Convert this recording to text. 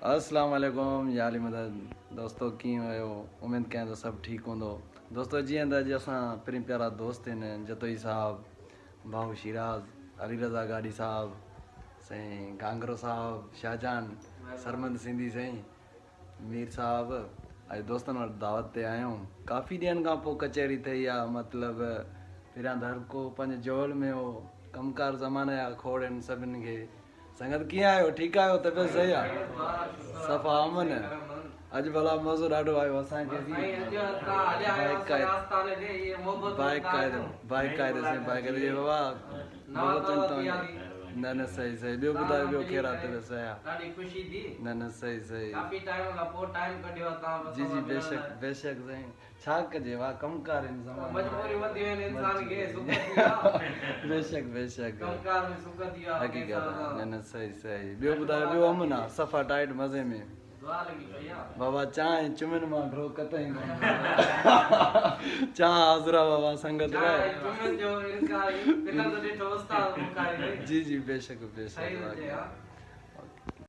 अस्सलाम वालेकुम याली मदद दोस्तों कीअं आहियो उमेद कयां थो सभु ठीकु हूंदो दोस्तों जीअं त अॼु असां पहिरीं प्यारा दोस्त आहिनि जतोई साहब भाऊ शिराज अली रज़ा गाड़ी साहब साईं गांगरो साहब शाहजहान सरमंद सिंधी साईं मीर साहब अॼु दोस्तनि वटि दावत ते आहियूं काफ़ी ॾींहंनि खां पोइ कचहरी ठही आहे मतिलबु पहिरियां त हर को पंहिंजे जोल में हो कमकार ज़माने जा खोड़ आहिनि सभिनि खे संगत कीअं आहियो ठीकु आहियो तबियत सही आहे सफ़ा अमन अॼु भला मज़ो ॾाढो आयो असांखे बाइक काइदे बाबा न न सही सही ॿियो ॿुधायो ॿियो कहिड़ा तबियत सही आहे न न सही सही जी जी बेशक बेशक साईं छा कजे वाह कमकार बेशक बेशक हक़ीक़त न न सही सही ॿियो ॿुधायो ॿियो अमन आहे सफ़ा टाइट मज़े में बाबा चांहि चुमिन मां ड्रो कतई चांहि हाज़िरा बाबा संगत जी जी बेशक बेशक